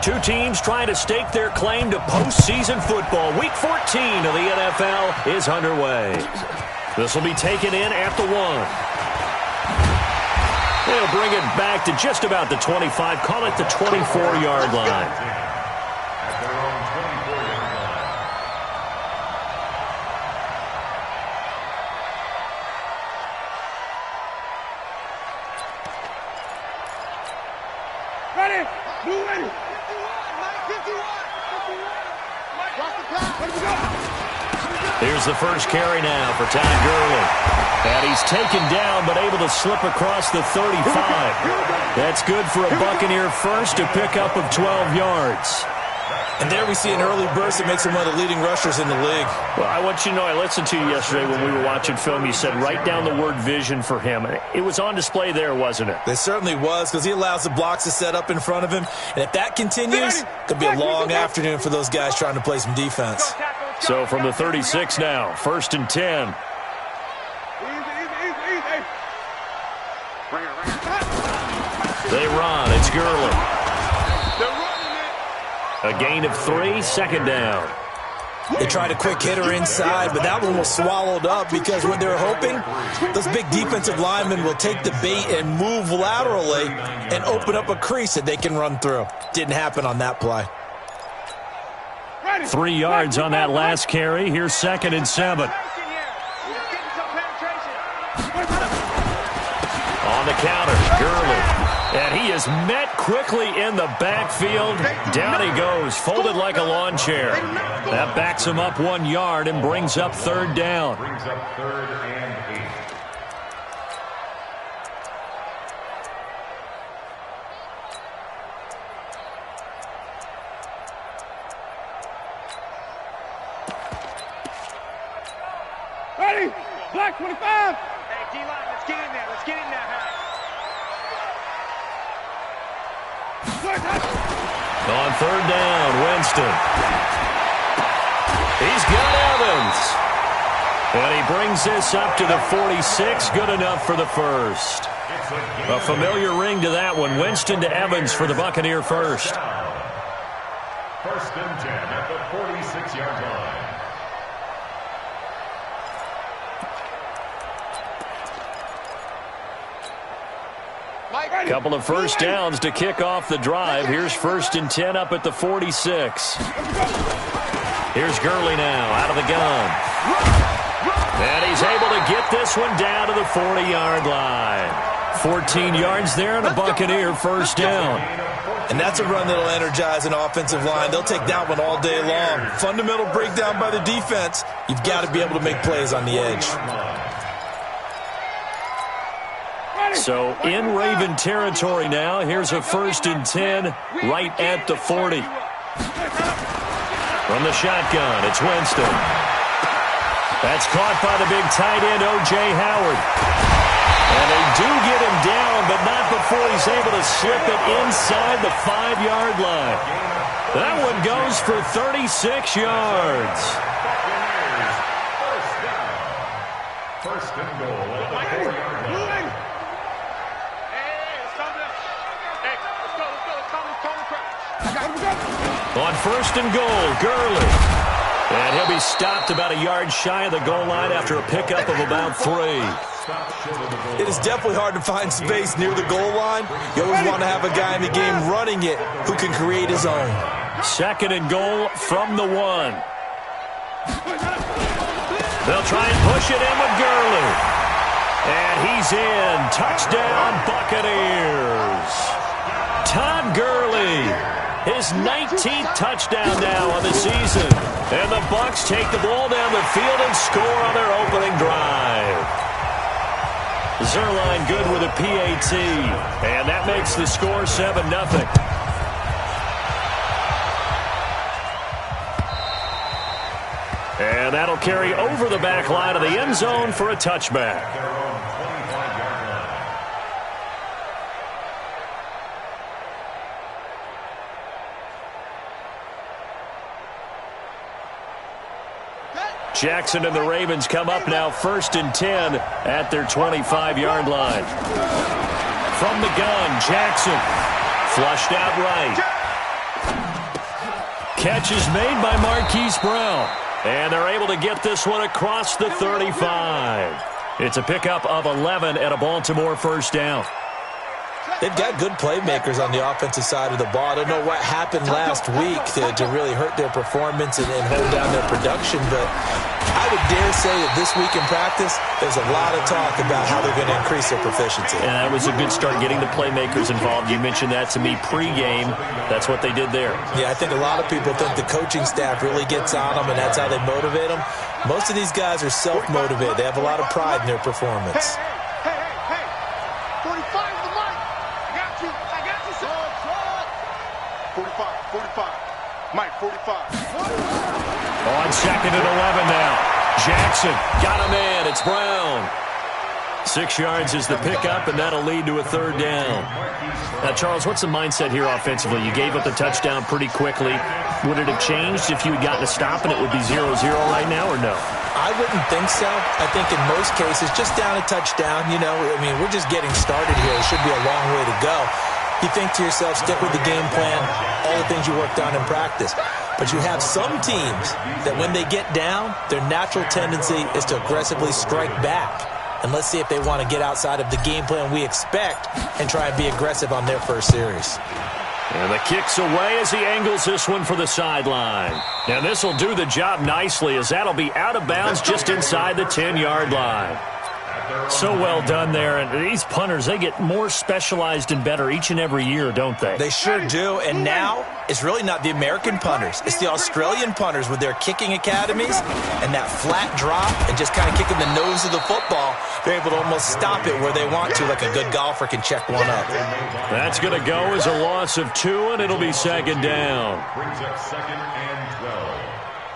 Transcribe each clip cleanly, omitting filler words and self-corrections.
two teams trying to stake their claim to postseason football. Week 14 of the NFL is underway. This will be taken in at the 1. They'll bring it back to just about the 25. Call it the 24-yard line. Here's the first carry now for Todd Gurley. And he's taken down but able to slip across the 35. That's good for a Buccaneer first to pick up of 12 yards. And there we see an early burst that makes him one of the leading rushers in the league. Well, I want you to know, I listened to you yesterday when we were watching film. You said write down the word vision for him. It was on display there, wasn't it? It certainly was, because he allows the blocks to set up in front of him. And if that continues, it could be a long afternoon for those guys trying to play some defense. So from the 36 now, 1st and 10. They run. It's Gurley. A gain of 3, 2nd down. They tried a quick hitter inside, but that one was swallowed up because what they're hoping, those big defensive linemen will take the bait and move laterally and open up a crease that they can run through. Didn't happen on that play. 3 yards on that last carry. Here's 2nd and 7. On the counter, Gurley. And he is met quickly in the backfield. Down he goes, folded like a lawn chair. That backs him up 1 yard and brings up 3rd down. Brings up 3rd and 8. Ready? Black 25. Hey, D-line, let's get in there. Let's get in there. On 3rd down, Winston. He's got Evans. And he brings this up to the 46. Good enough for the first. A familiar ring to that one. Winston to Evans for the Buccaneer first. 1st and 10 at the 46-yard line. Couple of first downs to kick off the drive. Here's 1st and 10 up at the 46. Here's Gurley now out of the gun. And he's able to get this one down to the 40-yard line. 14 yards there and a Buccaneer first down. And that's a run that'll energize an offensive line. They'll take that one all day long. Fundamental breakdown by the defense. You've got to be able to make plays on the edge. So in Raven territory now. Here's a 1st and 10 right at the 40. From the shotgun, it's Winston. That's caught by the big tight end, O.J. Howard. And they do get him down, but not before he's able to slip it inside the 5-yard line. That one goes for 36 yards. 1st and goal at the 4-yard line. On 1st and goal, Gurley. And he'll be stopped about a yard shy of the goal line after a pickup of about 3. It is definitely hard to find space near the goal line. You always want to have a guy in the game running it who can create his own. 2nd and goal from the 1. They'll try and push it in with Gurley. And he's in. Touchdown, Buccaneers. Todd Gurley. His 19th touchdown now on the season. And the Bucs take the ball down the field and score on their opening drive. Zerline good with a PAT. And that makes the score 7-0. And that'll carry over the back line of the end zone for a touchback. Jackson and the Ravens come up now 1st and 10 at their 25-yard line. From the gun, Jackson flushed out right. Catch is made by Marquise Brown. And they're able to get this one across the 35. It's a pickup of 11 and a Baltimore first down. They've got good playmakers on the offensive side of the ball. I don't know what happened last week to really hurt their performance and hold down their production, but I would dare say that this week in practice, there's a lot of talk about how they're going to increase their proficiency. And that was a good start, getting the playmakers involved. You mentioned that to me pregame. That's what they did there. Yeah, I think a lot of people think the coaching staff really gets on them, and that's how they motivate them. Most of these guys are self-motivated. They have a lot of pride in their performance. Hey. 45 is the mark. I got you, son. 45. Mike, 45. On second and 11 now. Jackson got him in. It's Brown. 6 yards is the pickup, and that'll lead to a third down. Now, Charles, what's the mindset here offensively? You gave up the touchdown pretty quickly. Would it have changed if you had gotten a stop and it would be 0-0 right now, or no? I wouldn't think so. I think in most cases, just down a touchdown, we're just getting started here. It should be a long way to go. You think to yourself, stick with the game plan, all the things you worked on in practice. But you have some teams that when they get down, their natural tendency is to aggressively strike back. And let's see if they want to get outside of the game plan we expect and try and be aggressive on their first series. And the kick's away as he angles this one for the sideline. And this will do the job nicely, as that'll be out of bounds just inside the 10-yard line. So well done there. And these punters, they get more specialized and better each and every year, don't they? They sure do. And now it's really not the American punters. It's the Australian punters with their kicking academies and that flat drop and just kind of kicking the nose of the football. They're able to almost stop it where they want to, like a good golfer can check one up. That's going to go as a loss of 2, and it'll be second down. Brings up second and 12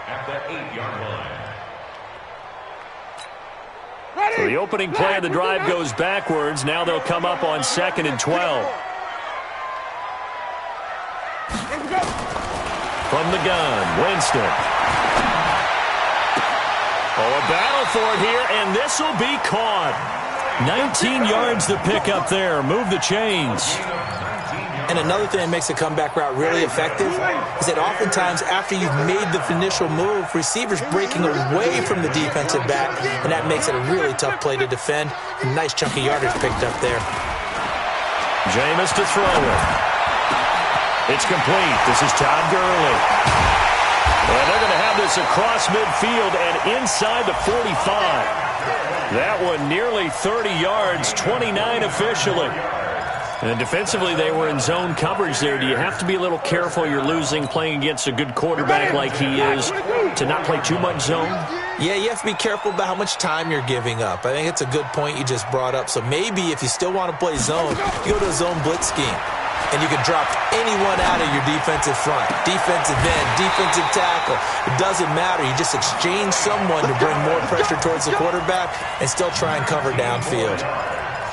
at the 8-yard line. So the opening play of the drive goes backwards. Now they'll come up on second and 12. From the gun, Winston. Oh, a battle for it here, and this will be caught. 19 yards to pick up there. Move the chains. And another thing that makes the comeback route really effective is that oftentimes after you've made the initial move, receivers breaking away from the defensive back, and that makes it a really tough play to defend. A nice chunk of yardage picked up there. Jameis to throw it. It's complete. This is Todd Gurley. And they're going to have this across midfield and inside the 45. That one nearly 30 yards, 29 officially. And defensively, they were in zone coverage there. Do you have to be a little careful? You're losing, playing against a good quarterback like he is, to not play too much zone? Yeah, you have to be careful about how much time you're giving up. I think it's a good point you just brought up. So maybe if you still want to play zone, you go to a zone blitz scheme. And you can drop anyone out of your defensive front, defensive end, defensive tackle. It doesn't matter. You just exchange someone to bring more pressure towards the quarterback and still try and cover downfield.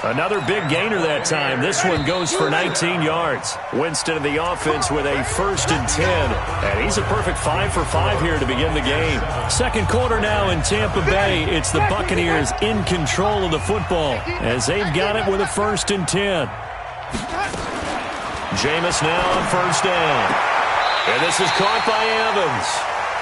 Another big gainer that time. This one goes for 19 yards. Winston of the offense with a 1st and 10. And he's a perfect 5 for 5 here to begin the game. Second quarter now in Tampa Bay. It's the Buccaneers in control of the football as they've got it with a 1st and 10. Jameis now on 1st down. And this is caught by Evans.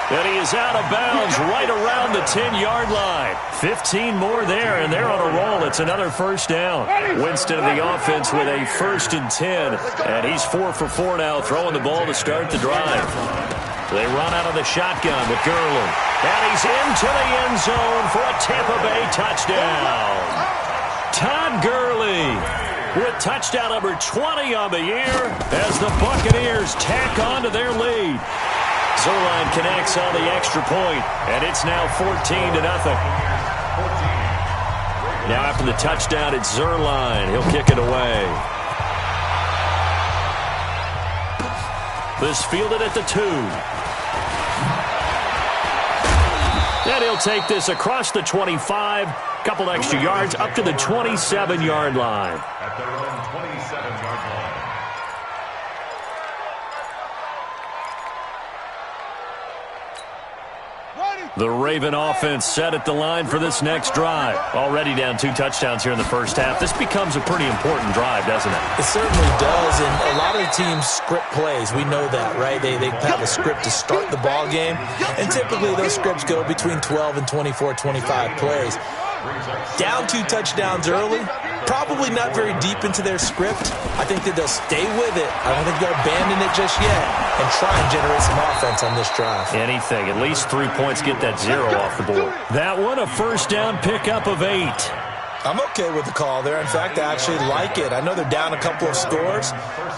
And he is out of bounds right around the 10-yard line. 15 more there, and they're on a roll. It's another 1st down. Winston of the offense with a 1st and 10. And he's 4 for 4 now, throwing the ball to start the drive. They run out of the shotgun with Gurley. And he's into the end zone for a Tampa Bay touchdown. Todd Gurley with touchdown number 20 on the year as the Buccaneers tack on to their lead. Zerline connects on the extra point, and it's now 14-0. Now after the touchdown, it's Zerline. He'll kick it away. This fielded at the 2. And he'll take this across the 25, couple extra yards, up to the 27-yard line. At their own 27-yard line. The Raven offense set at the line for this next drive. Already down 2 touchdowns here in the first half. This becomes a pretty important drive, doesn't it? It certainly does, and a lot of the teams script plays. We know that, right? They have a script to start the ball game, and typically those scripts go between 12 and 24, 25 plays. Down 2 touchdowns early, probably not very deep into their script. I think that they'll stay with it. I don't think they'll abandon it just yet and try and generate some offense on this drive. Anything. At least 3 points, get that 0 off the board. That one, a first down pickup of 8. I'm okay with the call there. In fact, I actually like it. I know they're down a couple of scores,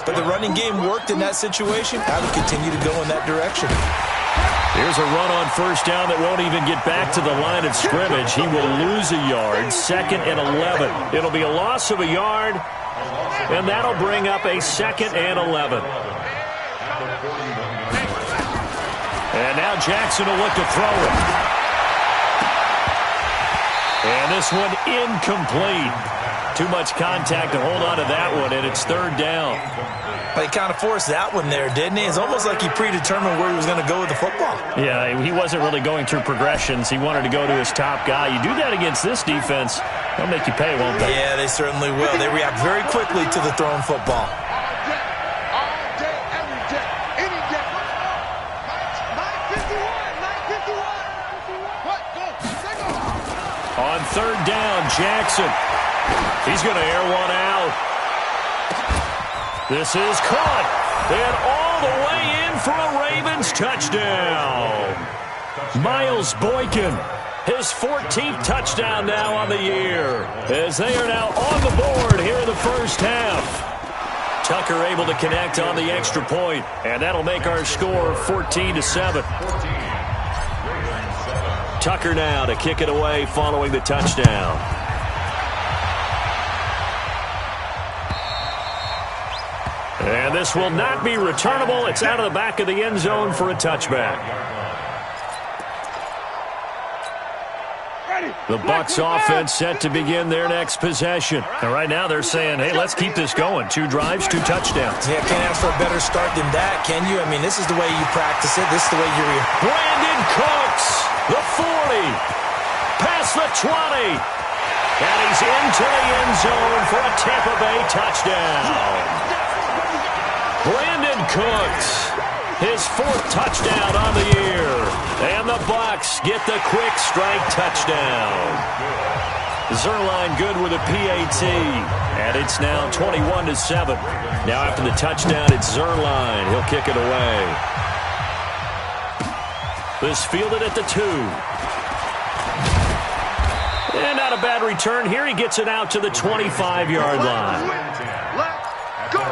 but the running game worked in that situation. I would continue to go in that direction. Here's a run on first down that won't even get back to the line of scrimmage. He will lose a yard, 2nd and 11. It'll be a loss of a yard, and that'll bring up a 2nd and 11. And now Jackson will look to throw it. And this one incomplete. Too much contact to hold on to that one, and it's 3rd down. He kind of forced that one there, didn't he? It's almost like he predetermined where he was going to go with the football. Yeah, he wasn't really going through progressions. He wanted to go to his top guy. You do that against this defense, they'll make you pay, won't they? Yeah, they certainly will. They react very quickly to the thrown football. All day, every day, any day. 951. What? Go. Take off. On 3rd down, Jackson. He's going to air one out. This is caught, and all the way in for a Ravens touchdown. Miles Boykin, his 14th touchdown now on the year, as they are now on the board here in the first half. Tucker able to connect on the extra point, and that'll make our score 14-7. Tucker now to kick it away following the touchdown. And this will not be returnable. It's out of the back of the end zone for a touchback. The Bucs offense set to begin their next possession. And right now they're saying, hey, let's keep this going. 2 drives, 2 touchdowns. Yeah, can't ask for a better start than that, can you? I mean, this is the way you practice it. This is the way you Brandon Cooks, the 40, past the 20. And he's into the end zone for a Tampa Bay touchdown. Brandon Cooks, his 4th touchdown on the year. And the Bucs get the quick strike touchdown. Zerline good with a PAT. And it's now 21-7. Now after the touchdown, it's Zerline. He'll kick it away. This fielded at the 2. And not a bad return here. He gets it out to the 25-yard line. Let's go.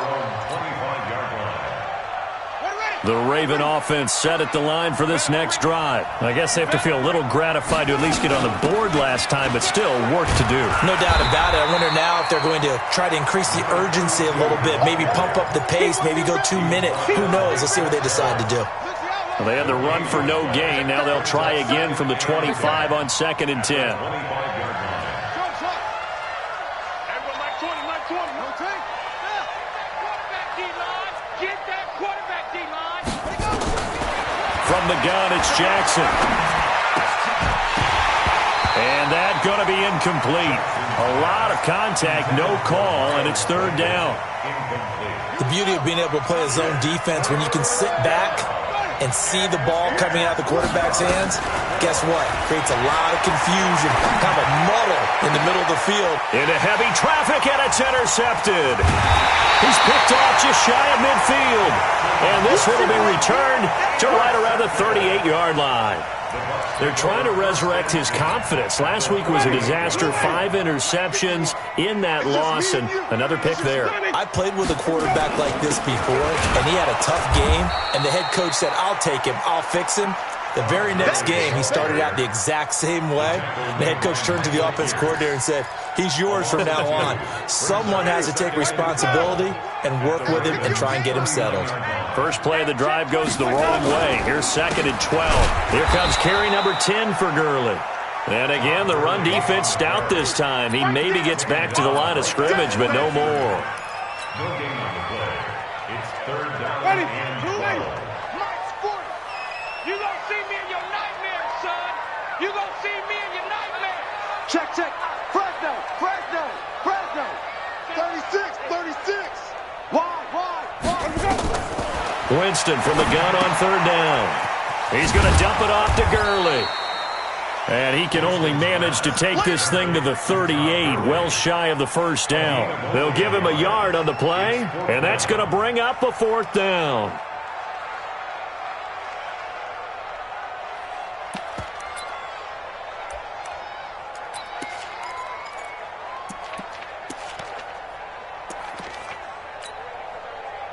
The Raven offense set at the line for this next drive. I guess they have to feel a little gratified to at least get on the board last time, but still work to do. No doubt about it. I wonder now if they're going to try to increase the urgency a little bit, maybe pump up the pace, maybe go 2 minutes. Who knows? Let's see what they decide to do. Well, they had the run for no gain. Now they'll try again from the 25 on 2nd and 10. From the gun, it's Jackson. And that's going to be incomplete. A lot of contact, no call, and it's 3rd down. The beauty of being able to play a zone defense when you can sit back and see the ball coming out of the quarterback's hands, guess what? Creates a lot of confusion, kind of a muddle in the middle of the field. Into heavy traffic, and it's intercepted. He's picked off just shy of midfield. And this one will be returned to right around the 38-yard line. They're trying to resurrect his confidence. Last week was a disaster, 5 interceptions in that loss, and another pick there. I played with a quarterback like this before, and he had a tough game, and the head coach said, I'll take him, I'll fix him. The very next game, he started out the exact same way. The head coach turned to the offense coordinator and said, he's yours from now on. Someone has to take responsibility and work with him and try and get him settled. First play of the drive goes the wrong way. Here's 2nd and 12. Here comes carry number 10 for Gurley. And again, the run defense stout this time. He maybe gets back to the line of scrimmage, but no more. No gain on the play. It's 3rd down Ready, and 2 12. Mike's 40. You gonna see me in your nightmares, son. Check, check. Fresno, Fresno, Fresno. 36, 36. Wide. Winston from the gun on third down. He's going to dump it off to Gurley. And he can only manage to take this thing to the 38, well shy of the first down. They'll give him a yard on the play, and that's going to bring up a fourth down.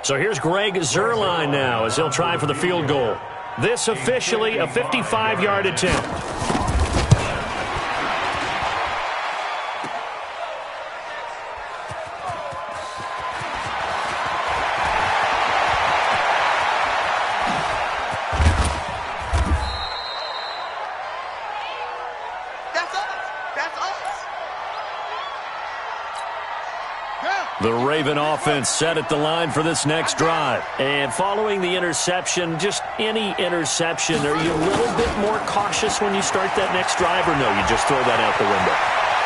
So here's Greg Zuerlein now as he'll try for the field goal. This officially a 55-yard attempt. The Raven offense set at the line for this next drive. And following the interception, just any interception, are you a little bit more cautious when you start that next drive, or no, you just throw that out the window?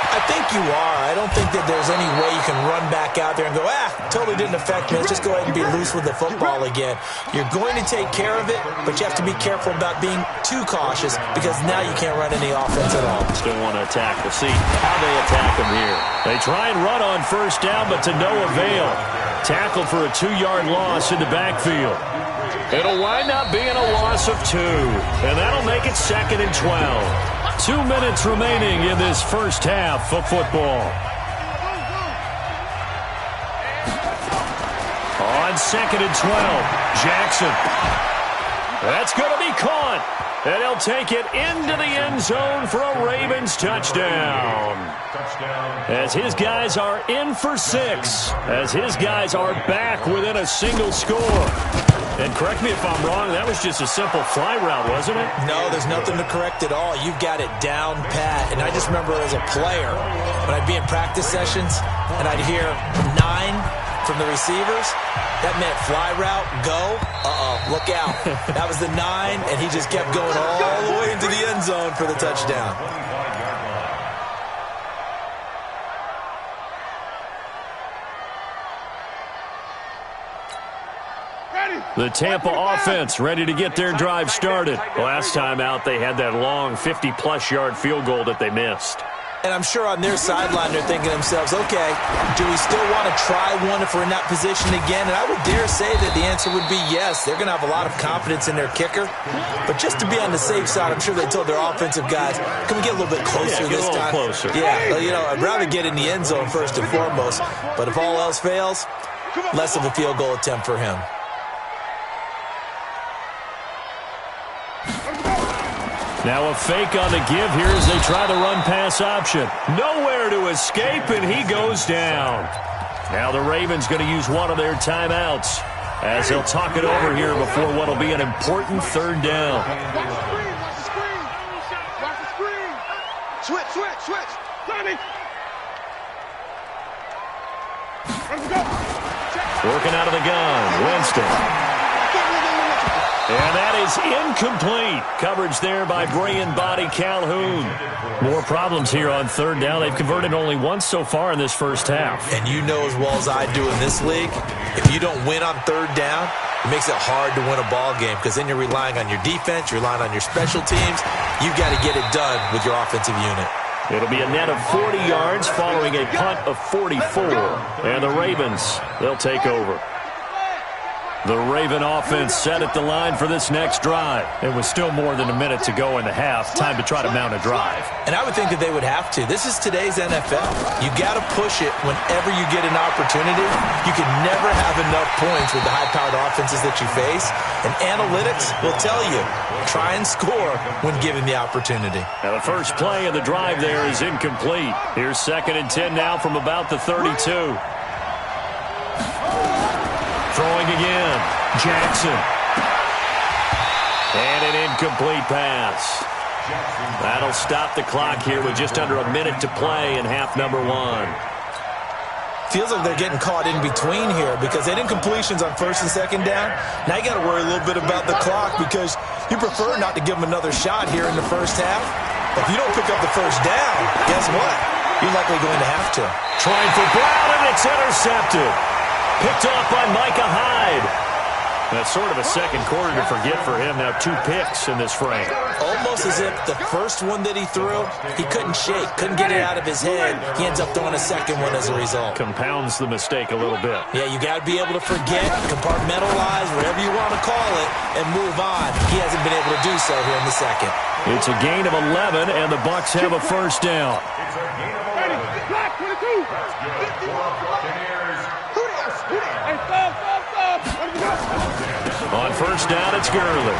I think you are. I don't think that there's any way you can run back out there and go, totally didn't affect me. Let's just go ahead and be loose with the football again. You're going to take care of it, but you have to be careful about being too cautious because now you can't run any offense at all. Still want to attack. We'll see how they attack him here. They try and run on first down, but to no avail. Tackled for a 2-yard loss in the backfield. It'll wind up being a loss of 2, and that'll make it 2nd and 12. 2 minutes remaining in this first half of football. On 2nd and 12, Jackson. That's going to be caught. And he'll take it into the end zone for a Ravens touchdown. As his guys are in for 6. As his guys are back within a single score. And correct me if I'm wrong, that was just a simple fly route, wasn't it? No, there's nothing to correct at all. You've got it down pat. And I just remember as a player, when I'd be in practice sessions and I'd hear 9 from the receivers, that meant fly route, go, look out. That was the 9, and he just kept going all the way into the end zone for the touchdown. The Tampa offense ready to get their drive started. Last time out, they had that long 50-plus yard field goal that they missed. And I'm sure on their sideline they're thinking to themselves, okay, do we still want to try one if we're in that position again? And I would dare say that the answer would be yes. They're going to have a lot of confidence in their kicker. But just to be on the safe side, I'm sure they told their offensive guys, can we get a little bit closer this time? Closer. Yeah, I'd rather get in the end zone first and foremost. But if all else fails, less of a field goal attempt for him. Now a fake on the give here as they try the run-pass option. Nowhere to escape, and he goes down. Now the Ravens going to use one of their timeouts as they'll talk it over here before what will be an important 3rd down. Watch the screen. Watch the screen. Switch. Sonny. Working out of the gun, Winston. And that is incomplete. Coverage there by Brayan Body Calhoun. More problems here on 3rd down. They've converted only once so far in this first half. And you know as well as I do in this league, if you don't win on 3rd down, it makes it hard to win a ball game because then you're relying on your defense, you're relying on your special teams. You've got to get it done with your offensive unit. It'll be a net of 40 yards following a punt of 44. And the Ravens, they'll take over. The Raven offense set at the line for this next drive. It was still more than a minute to go in the half. Time to try to mount a drive. And I would think that they would have to. This is today's NFL. You got to push it whenever you get an opportunity. You can never have enough points with the high-powered offenses that you face. And analytics will tell you, try and score when given the opportunity. Now the first play of the drive there is incomplete. Here's 2nd and 10 now from about the 32. Throwing again, Jackson. And an incomplete pass. That'll stop the clock here with just under a minute to play in half number 1. Feels like they're getting caught in between here because they had incompletions on 1st and 2nd down. Now you got to worry a little bit about the clock because you prefer not to give them another shot here in the first half. If you don't pick up the first down, guess what? You're likely going to have to. Trying for Brown, and it's intercepted. Picked off by Micah Hyde. That's sort of a second quarter to forget for him. Now 2 picks in this frame. Almost as if the first one that he threw, he couldn't shake, couldn't get it out of his head. He ends up throwing a second one as a result. Compounds the mistake a little bit. Yeah, you got to be able to forget, compartmentalize, whatever you want to call it, and move on. He hasn't been able to do so here in the second. It's a gain of 11, and the Bucs have a first down. It's a gain of 11. Black 22. That's good for Buccaneers. Hey, stop. On first down, it's Gurley.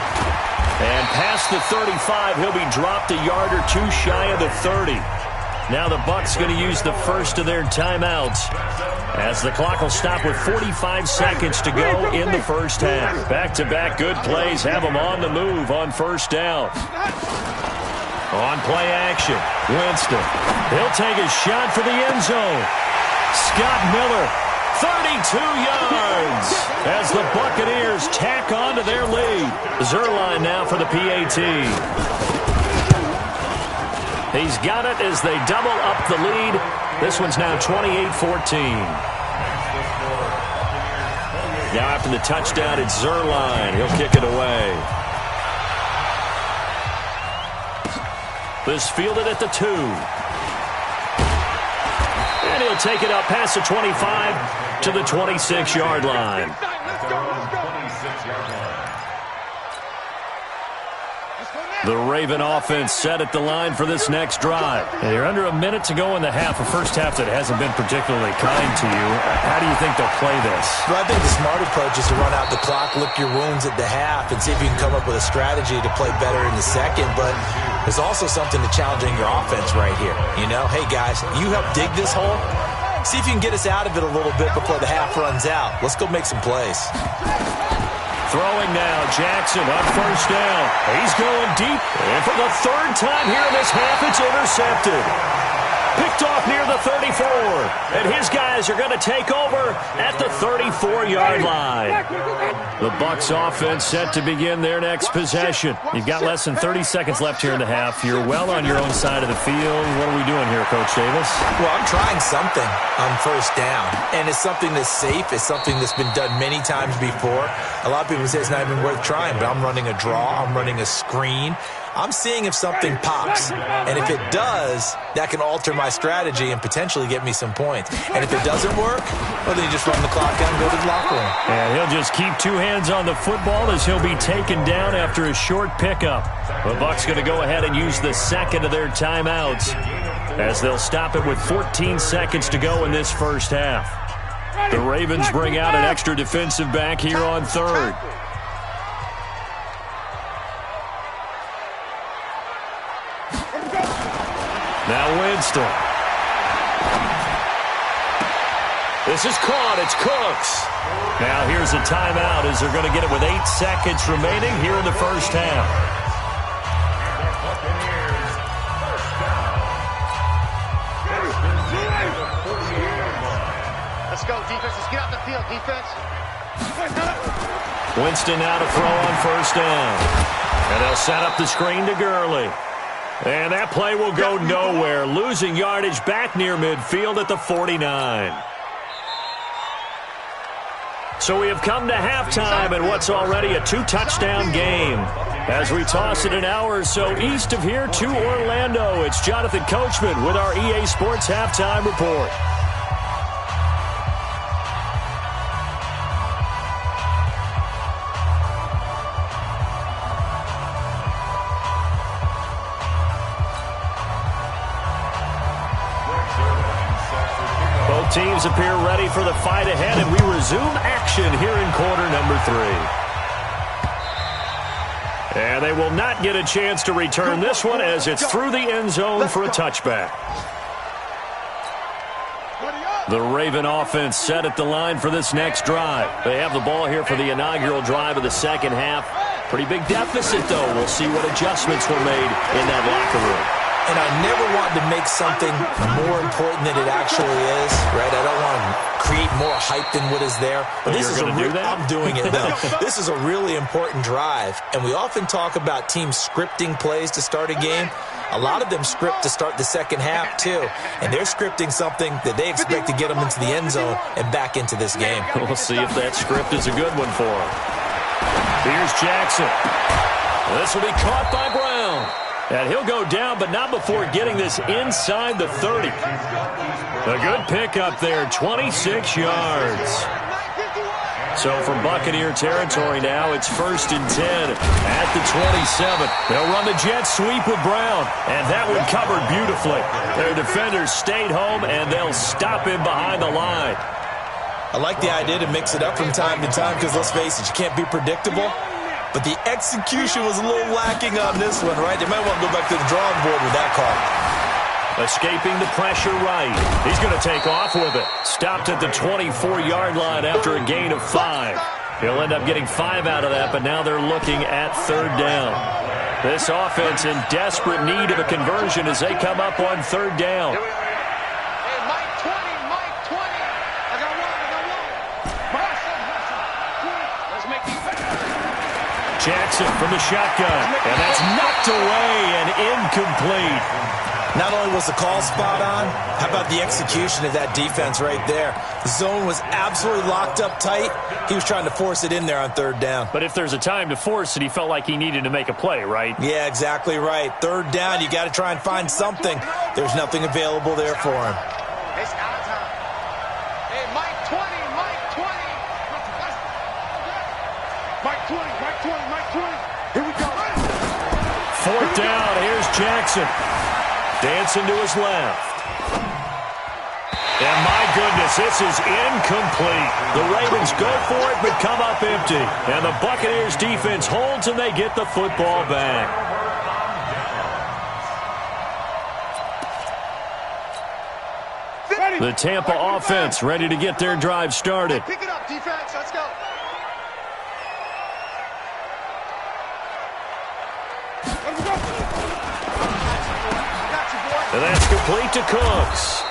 And past the 35, he'll be dropped a yard or 2 shy of the 30. Now the Bucs going to use the first of their timeouts, as the clock will stop with 45 seconds to go in the first half. Back-to-back good plays have them on the move on first down. On play action, Winston. He'll take a shot for the end zone. Scott Miller, 32 yards, as the Buccaneers tack on to their lead. Zerline now for the PAT. He's got it as they double up the lead. This one's now 28-14. Now after the touchdown, it's Zerline. He'll kick it away. This fielded at the 2. And he'll take it up past the 25 to the 26-yard line. The Raven offense set at the line for this next drive. And you're under a minute to go in the half, a first half that hasn't been particularly kind to you. How do you think they'll play this? Well, I think the smart approach is to run out the clock, lick your wounds at the half, and see if you can come up with a strategy to play better in the second. But there's also something to challenging your offense right here. You know, hey, guys, you help dig this hole. See if you can get us out of it a little bit before the half runs out. Let's go make some plays. Throwing now, Jackson on first down. He's going deep, and for the 3rd time here in this half, it's intercepted. Picked off near the 34, and his guys are going to take over at the 34-yard line. The Bucs offense set to begin their next possession. You've got less than 30 seconds left here in the half. You're well on your own side of the field. What are we doing here, Coach Davis? Well, I'm trying something on first down, and it's something that's safe. It's something that's been done many times before. A lot of people say it's not even worth trying, but I'm running a draw. I'm running a screen. I'm seeing if something pops, and if it does, that can alter my strategy and potentially get me some points. And if it doesn't work, well, then you just run the clock down and go to the locker room. And he'll just keep 2 hands on the football as he'll be taken down after a short pickup. The Bucs going to go ahead and use the second of their timeouts, as they'll stop it with 14 seconds to go in this first half. The Ravens bring out an extra defensive back here on 3rd. Now Winston. This is caught. It's Cooks. Now here's a timeout as they're going to get it with 8 seconds remaining here in the first half. Let's go, defense. Let's get out the field, defense. Winston now to throw on first down. And they'll set up the screen to Gurley. And that play will go nowhere, losing yardage back near midfield at the 49. So we have come to halftime in what's already a 2-touchdown game. As we toss it an hour or so east of here to Orlando, it's Jonathan Coachman with our EA Sports Halftime Report. Teams appear ready for the fight ahead, and we resume action here in quarter number 3. And they will not get a chance to return this one as it's through the end zone for a touchback. The Raven offense set at the line for this next drive. They have the ball here for the inaugural drive of the second half. Pretty big deficit, though. We'll see what adjustments were made in that locker room. And I never want to make something more important than it actually is, right? I don't want to create more hype than what is there. But this is I'm doing it, though. This is a really important drive. And we often talk about teams scripting plays to start a game. A lot of them script to start the second half, too. And they're scripting something that they expect to get them into the end zone and back into this game. We'll see if that script is a good one for them. Here's Jackson. This will be caught by Brown. And he'll go down, but not before getting this inside the 30. A good pickup there, 26 yards. So from Buccaneer territory now, it's 1st and 10 at the 27. They'll run the jet sweep with Brown, and that one covered beautifully. Their defenders stayed home, and they'll stop him behind the line. I like the idea to mix it up from time to time because, let's face it, you can't be predictable. But the execution was a little lacking on this one, right? They might want to go back to the drawing board with that call. Escaping the pressure right. He's going to take off with it. Stopped at the 24-yard line after a gain of 5. He'll end up getting 5 out of that, but now they're looking at 3rd down. This offense in desperate need of a conversion as they come up on 3rd down. Jackson from the shotgun, and that's knocked away and incomplete. Not only was the call spot on, how about the execution of that defense right there? The zone was absolutely locked up tight. He was trying to force it in there on 3rd down. But if there's a time to force it, he felt like he needed to make a play, right? Yeah, exactly right. 3rd down, you got to try and find something. There's nothing available there for him. It's out of time. Hey, Mike 20, Mike 20. Mike 20, Mike 20, Mike 20. Here we go. 4th down, here's Jackson. Dancing to his left. And my goodness, this is incomplete. The Ravens go for it, but come up empty. And the Buccaneers defense holds, and they get the football back. The Tampa offense ready to get their drive started. Pick it up, defense. Let's go. And that's complete to Cooks.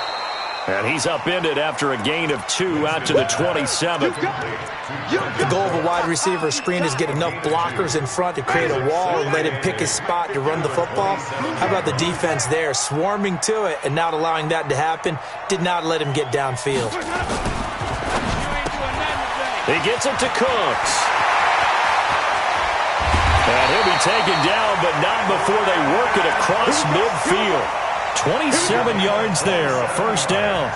And he's upended after a gain of 2 out to the 27. The goal of a wide receiver screen is get enough blockers in front to create a wall and let him pick his spot to run the football. How about the defense there, swarming to it and not allowing that to happen? Did not let him get downfield. He gets it to Cooks. And he'll be taken down, but not before they work it across midfield. 27 yards there, a 1st down.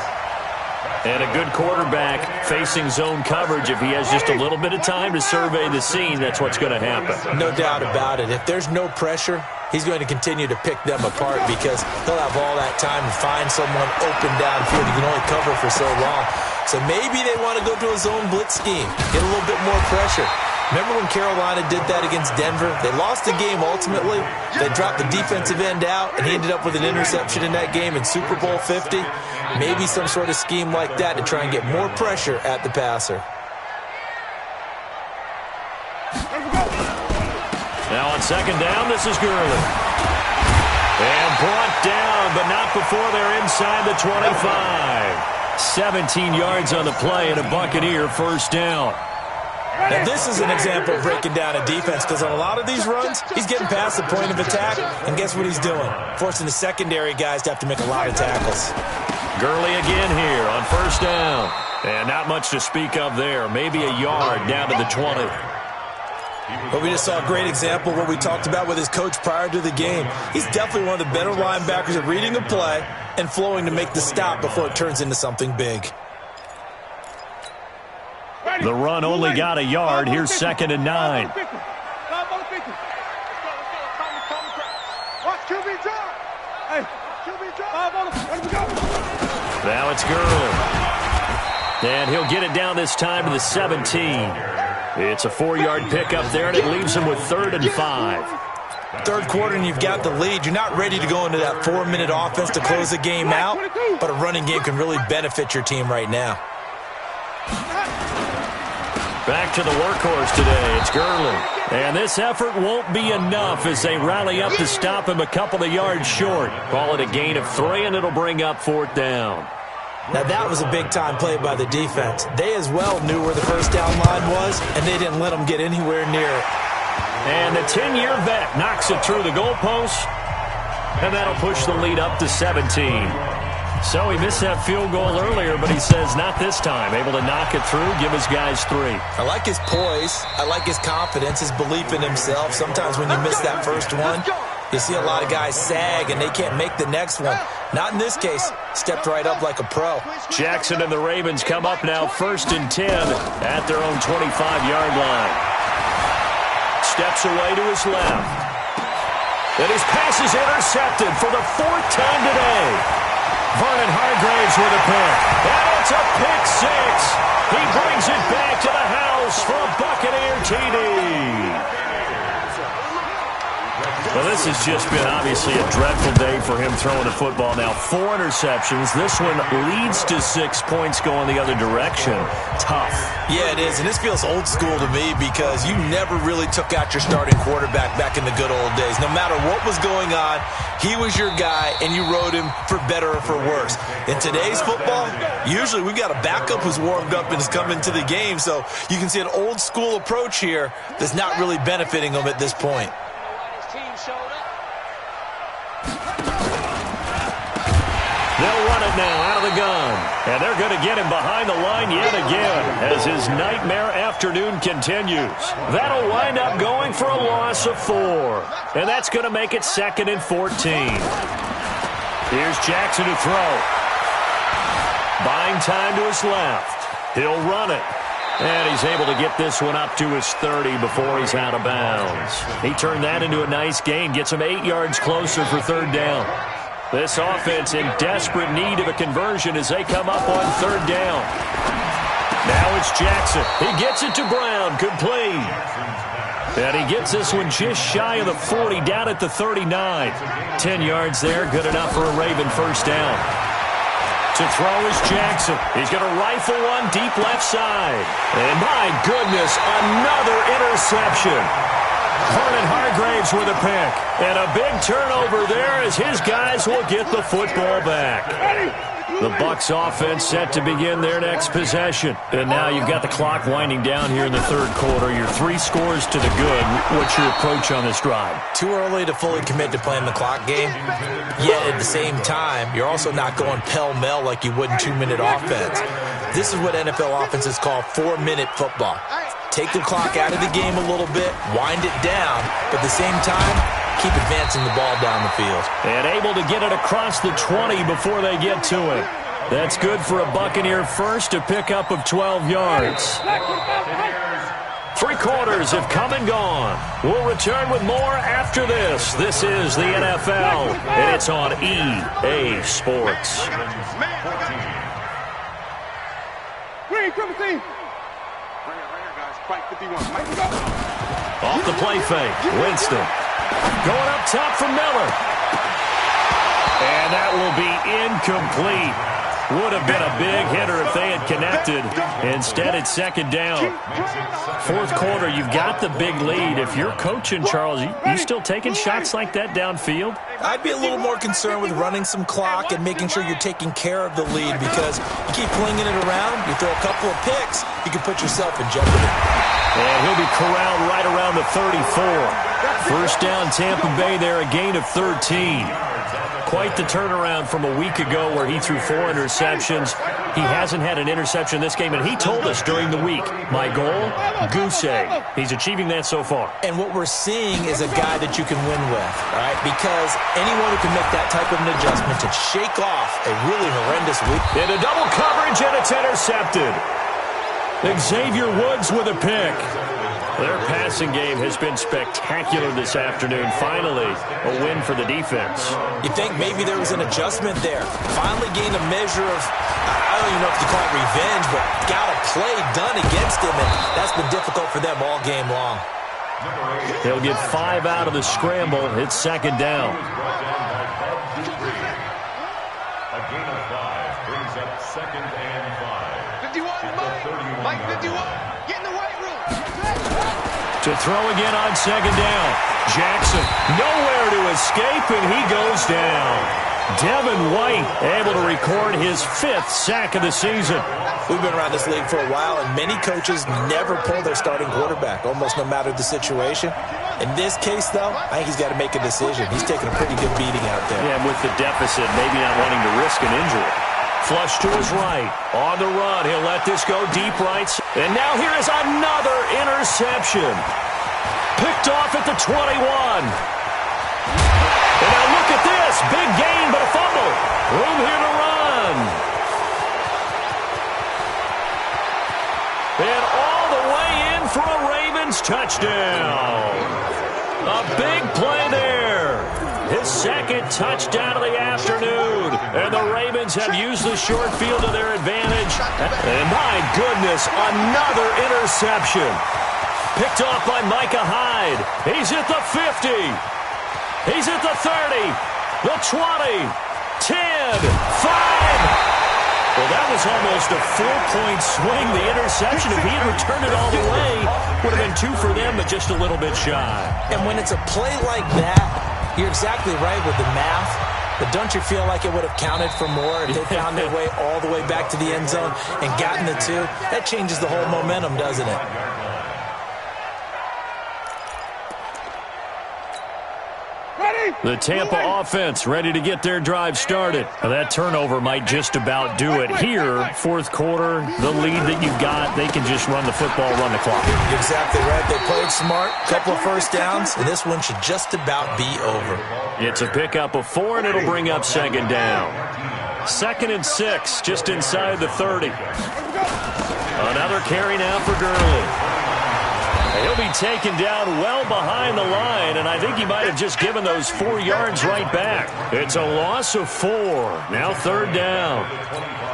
And a good quarterback facing zone coverage. If he has just a little bit of time to survey the scene, that's what's going to happen. No doubt about it. If there's no pressure, he's going to continue to pick them apart because he'll have all that time to find someone open downfield. He can only cover for so long. So maybe they want to go to a zone blitz scheme, get a little bit more pressure. Remember when Carolina did that against Denver? They lost the game ultimately. They dropped the defensive end out, and he ended up with an interception in that game in Super Bowl 50. Maybe some sort of scheme like that to try and get more pressure at the passer. Now on 2nd down, this is Gurley. And brought down, but not before they're inside the 25. 17 yards on the play and a Buccaneer 1st down. Now, this is an example of breaking down a defense because on a lot of these runs, he's getting past the point of attack, and guess what he's doing? Forcing the secondary guys to have to make a lot of tackles. Gurley again here on 1st down. And not much to speak of there. Maybe a yard down to the 20. But we just saw a great example of what we talked about with his coach prior to the game. He's definitely one of the better linebackers at reading a play and flowing to make the stop before it turns into something big. The run only got a yard. Here's 2nd and 9. Watch QB draw. Hey, QB draw. Now it's Gurley. And he'll get it down this time to the 17. It's a 4-yard pickup there, and it leaves him with 3rd and 5. 3rd quarter, and you've got the lead. You're not ready to go into that 4-minute offense to close the game out, but a running game can really benefit your team right now. Back to the workhorse today. It's Gurley. And this effort won't be enough as they rally up to stop him a couple of yards short. Call it a gain of 3, and it'll bring up 4th down. Now, that was a big-time play by the defense. They as well knew where the first down line was, and they didn't let them get anywhere near it. And the 10-year vet knocks it through the goalpost, and that'll push the lead up to 17. So he missed that field goal earlier, but he says not this time. Able to knock it through, give his guys 3. I like his poise. I like his confidence, his belief in himself. Sometimes when you miss that first one, you see a lot of guys sag, and they can't make the next one. Not in this case. Stepped right up like a pro. Jackson and the Ravens come up now 1st and 10 at their own 25-yard line. Steps away to his left. And his pass is intercepted for the 4th time today. Vernon Hargraves with a pick. And it's a pick 6. He brings it back to the house for a Buccaneer TD. Well, this has just been obviously a dreadful day for him throwing the football. Now 4 interceptions. This one leads to 6 points going the other direction. Tough. Yeah, it is, and this feels old school to me because you never really took out your starting quarterback back in the good old days. No matter what was going on, he was your guy, and you rode him for better or for worse. In today's football, usually we've got a backup who's warmed up and is coming to the game, so you can see an old school approach here that's not really benefiting him at this point. They'll run it now out of the gun. And they're going to get him behind the line yet again as his nightmare afternoon continues. That'll wind up going for a loss of 4. And that's going to make it 2nd and 14. Here's Jackson to throw. Buying time to his left. He'll run it. And he's able to get this one up to his 30 before he's out of bounds. He turned that into a nice gain. Gets him 8 yards closer for 3rd down. This offense in desperate need of a conversion as they come up on 3rd down. Now it's Jackson. He gets it to Brown. Complete. And he gets this one just shy of the 40, down at the 39. 10 yards there. Good enough for a Raven 1st down. To throw is Jackson. He's going to rifle one deep left side. And my goodness, another interception. Vernon Hargraves with a pick. And a big turnover there as his guys will get the football back. The Bucs offense set to begin their next possession. And now you've got the clock winding down here in the 3rd quarter. You're 3 scores to the good. What's your approach on this drive? Too early to fully commit to playing the clock game. Yet at the same time, you're also not going pell-mell like you would in 2-minute offense. This is what NFL offenses call 4-minute football. Take the clock out of the game a little bit, wind it down, but at the same time, keep advancing the ball down the field. And able to get it across the 20 before they get to it. That's good for a Buccaneer first, a pickup of 12 yards. 3 quarters have come and gone. We'll return with more after this. This is the NFL, and it's on EA Sports. Off the play fake, Winston. Going up top for Miller. And that will be incomplete. Would have been a big hitter if they had connected. Instead, it's 2nd down. 4th quarter, you've got the big lead. If you're coaching, Charles, you still taking shots like that downfield? I'd be a little more concerned with running some clock and making sure you're taking care of the lead because you keep flinging it around, you throw a couple of picks, you can put yourself in jeopardy. And he'll be corralled right around the 34. 1st down, Tampa Bay there, a gain of 13. Quite the turnaround from a week ago where he threw 4 interceptions. He hasn't had an interception this game, and he told us during the week, my goal, goose egg. He's achieving that so far. And what we're seeing is a guy that you can win with, right? Because anyone who can make that type of an adjustment to shake off a really horrendous week. In a double coverage, and it's intercepted. Xavier Woods with a pick. Their passing game has been spectacular this afternoon. Finally, a win for the defense. You think maybe there was an adjustment there. Finally gained a measure of, I don't even know if you call it revenge, but got a play done against him, and that's been difficult for them all game long. They'll get 5 out of the scramble. It's 2nd down. A gain of 5 brings up 2nd and 5. 51, Mike. Mike, 51. Get in the way. To throw again on second down. Jackson nowhere to escape, and he goes down. Devin White able to record his 5th sack of the season. We've been around this league for a while, and many coaches never pull their starting quarterback, almost no matter the situation. In this case, though, I think he's got to make a decision. He's taking a pretty good beating out there. Yeah, with the deficit, maybe not wanting to risk an injury. Flush to his right. On the run. He'll let this go deep right. And now here is another interception. Picked off at the 21. And now look at this. Big gain, but a fumble. Room here to run. And all the way in for a Ravens touchdown. A big play there. His 2nd touchdown of the afternoon. And the Ravens have used the short field to their advantage. And my goodness, another interception. Picked off by Micah Hyde. He's at the 50. He's at the 30. The 20. 10. 5. Well, that was almost a 4-point swing, the interception. If he had returned it all the way, would have been 2 for them, but just a little bit shy. And when it's a play like that, you're exactly right with the math. But don't you feel like it would have counted for more if they found their way all the way back to the end zone and gotten the 2? That changes the whole momentum, doesn't it? The Tampa offense ready to get their drive started. Now, that turnover might just about do it. Here, 4th quarter, the lead that you've got, they can just run the football, run the clock. You're exactly right. They played smart, couple of first downs, and this one should just about be over. It's a pickup of 4, and it'll bring up 2nd down. 2nd and 6, just inside the 30. Another carry now for Gurley. He'll be taken down well behind the line, and I think he might have just given those 4 yards right back. It's a loss of 4. Now 3rd down.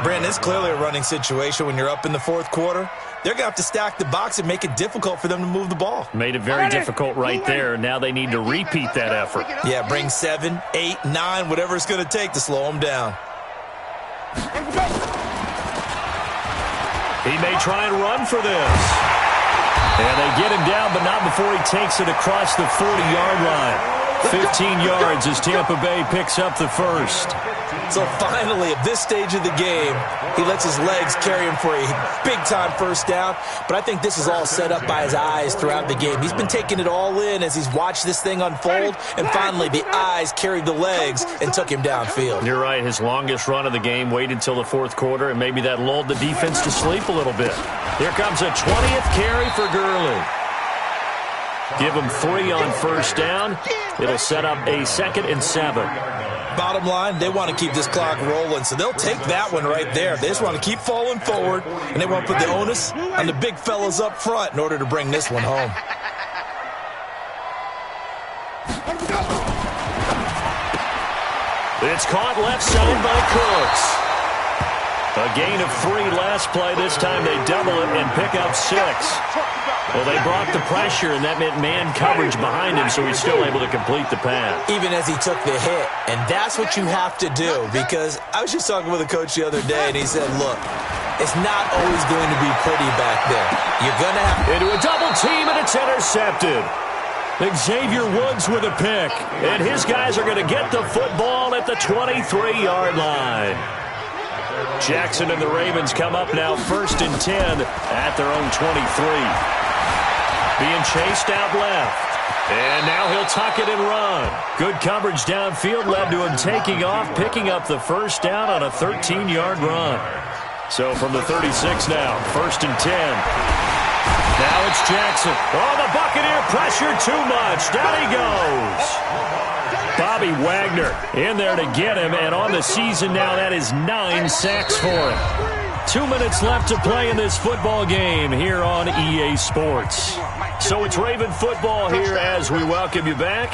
Brandon, it's clearly a running situation when you're up in the 4th quarter. They're going to have to stack the box and make it difficult for them to move the ball. Made it very difficult right there. Now they need to repeat that effort. Yeah, bring 7, 8, 9, whatever it's going to take to slow them down. He may try and run for this. And they get him down, but not before he takes it across the 40-yard line. 15 yards as Tampa Bay picks up the 1st. So finally, at this stage of the game, he lets his legs carry him for a big-time first down. But I think this is all set up by his eyes throughout the game. He's been taking it all in as he's watched this thing unfold. And finally, the eyes carried the legs and took him downfield. You're right. His longest run of the game waited till the 4th quarter, and maybe that lulled the defense to sleep a little bit. Here comes a 20th carry for Gurley. Give him 3 on first down. It'll set up a 2nd and 7. Bottom line, they want to keep this clock rolling, so they'll take that one right there. They just want to keep falling forward, and they want to put the onus on the big fellas up front in order to bring this one home. It's caught left side by Cooks. A gain of 3 last play. This time they double it and pick up 6. Well, they brought the pressure, and that meant man coverage behind him, so he's still able to complete the pass. Even as he took the hit. And that's what you have to do, because I was just talking with a coach the other day, and he said, look, it's not always going to be pretty back there. You're going to have into a double team, and it's intercepted. Xavier Woods with a pick, and his guys are going to get the football at the 23-yard line. Jackson and the Ravens come up now 1st and 10 at their own 23. Being chased out left. And now he'll tuck it and run. Good coverage downfield led to him taking off, picking up the 1st down on a 13-yard run. So from the 36 now, 1st and 10. Now it's Jackson. Oh, the Buccaneer pressure too much. Down he goes. Bobby Wagner in there to get him, and on the season now, that is 9 sacks for him. 2 minutes left to play in this football game here on EA Sports. So it's Raven football here as we welcome you back.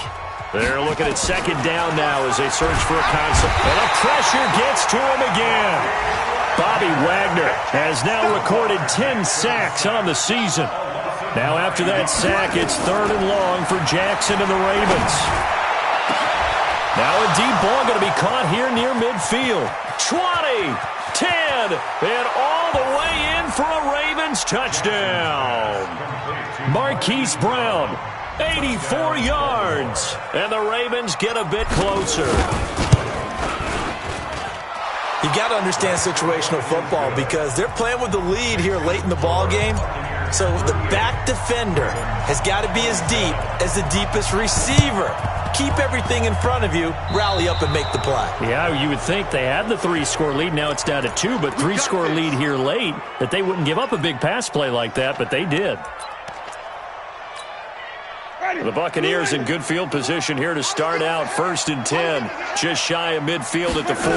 They're looking at 2nd down now as they search for a concept. And the pressure gets to him again. Bobby Wagner has now recorded 10 sacks on the season. Now after that sack, it's 3rd and long for Jackson and the Ravens. Now a deep ball going to be caught here near midfield. 20, 10, and all the way in for a Ravens touchdown. Marquise Brown, 84 yards, and the Ravens get a bit closer. You got to understand situational football because they're playing with the lead here late in the ball game. So the back defender has got to be as deep as the deepest receiver. Keep everything in front of you, rally up and make the play. Yeah, you would think they had the 3-score lead. Now it's down to 2, but 3-score lead here late, that they wouldn't give up a big pass play like that, but they did. The Buccaneers in good field position here to start out. 1st and 10, just shy of midfield at the 48.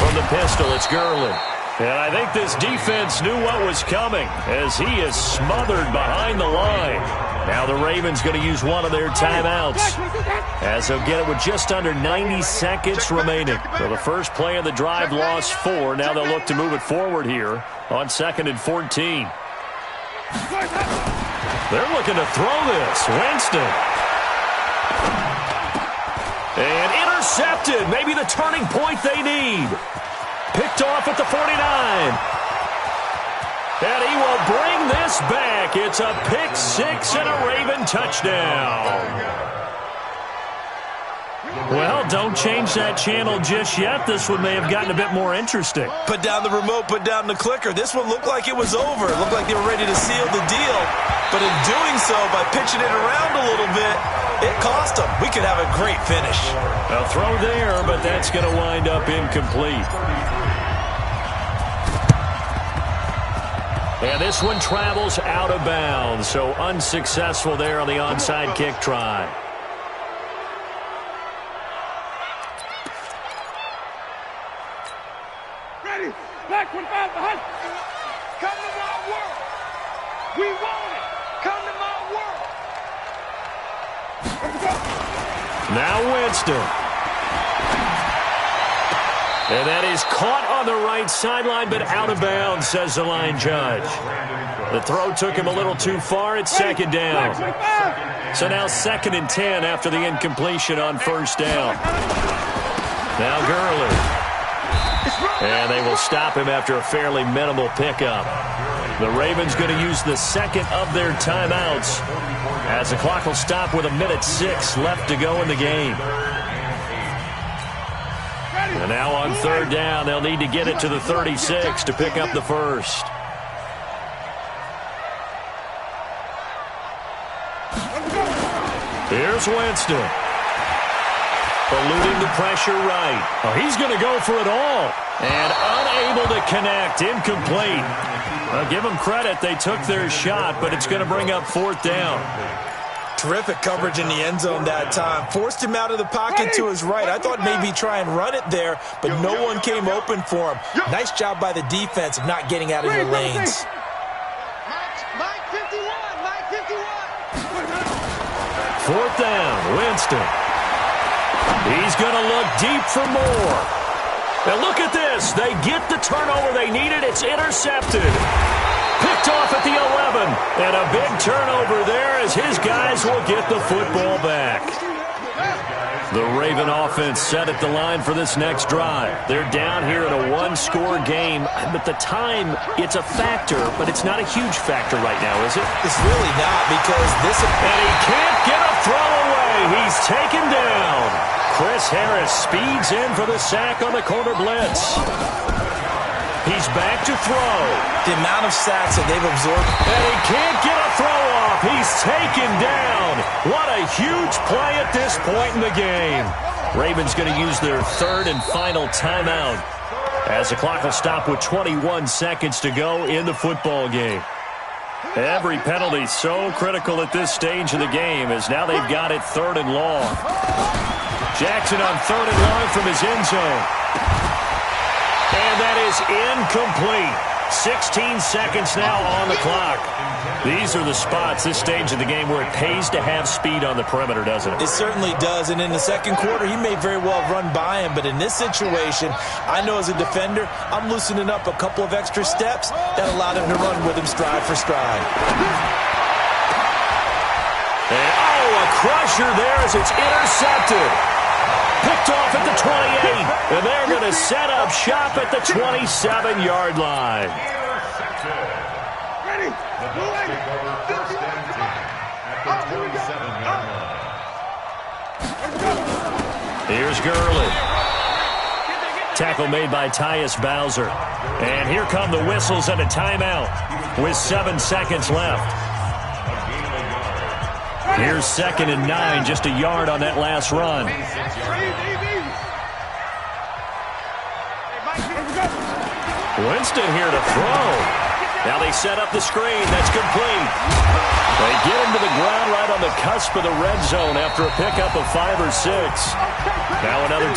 From the pistol, it's Gurley. And I think this defense knew what was coming as he is smothered behind the line. Now the Ravens going to use one of their timeouts as they'll get it with just under 90 seconds remaining. So the first play of the drive lost 4. Now they'll look to move it forward here on 2nd and 14. They're looking to throw this. Winston. And intercepted. Maybe the turning point they need. Picked off at the 49. And he will bring this back. It's a pick 6 and a Raven touchdown. Well, don't change that channel just yet. This one may have gotten a bit more interesting. Put down the remote, put down the clicker. This one looked like it was over. It looked like they were ready to seal the deal. But in doing so, by pitching it around a little bit, it cost them. We could have a great finish. A throw there, but that's going to wind up incomplete. And this one travels out of bounds, so unsuccessful there on the onside kick try. Ready. Black 25 behind. Come to my world. We want it. Come to my world. Now Winston. And that is caught on the right sideline, but out of bounds, says the line judge. The throw took him a little too far. It's 2nd down. So now 2nd and 10 after the incompletion on 1st down. Now Gurley. And they will stop him after a fairly minimal pickup. The Ravens going to use the 2nd of their timeouts as the clock will stop with 1:06 left to go in the game. And now on 3rd down, they'll need to get it to the 36 to pick up the first. Here's Winston. Eluding the pressure right. Oh, he's going to go for it all. And unable to connect. Incomplete. Well, give them credit. They took their shot, but it's going to bring up 4th down. Terrific coverage in the end zone that time. Forced him out of the pocket to his right. I thought maybe try and run it there, but no one came open for him. Nice job by the defense of not getting out of your lanes. Mike 51, Mike 51. 4th down, Winston. He's going to look deep for more. And look at this. They get the turnover they needed. It's intercepted. Picked off at the 11. And a big turnover there as his guys will get the football back. The Raven offense set at the line for this next drive. They're down here in a 1-score game. But the time, it's a factor, but it's not a huge factor right now, is it? It's really not because this... And he can't get a throw away. He's taken down. Chris Harris speeds in for the sack on the corner blitz. He's back to throw. The amount of sacks that they've absorbed. And he can't get a throw off. He's taken down. What a huge play at this point in the game. Ravens going to use their 3rd and final timeout as the clock will stop with 21 seconds to go in the football game. Every penalty so critical at this stage of the game as now they've got it 3rd and long. Jackson on 3rd and long from his end zone. And that is incomplete. 16 seconds now on the clock. These are the spots, this stage of the game, where it pays to have speed on the perimeter, doesn't it? It certainly does. And in the 2nd quarter, he may very well run by him. But in this situation, I know as a defender, I'm loosening up a couple of extra steps that allowed him to run with him stride for stride. And, oh, a crusher there as it's intercepted. picked off at the 28. And they're going to set up shop at the 27-yard line. Ready? Take over first and 10 at the 27-yard line. Here's Gurley. Tackle made by Tyus Bowser. And here come the whistles and a timeout with 7 seconds left. Here's 2nd and 9, just a yard on that last run. Winston here to throw. Now they set up the screen. That's complete. They get him to the ground right on the cusp of the red zone after a pickup of 5 or 6. Now another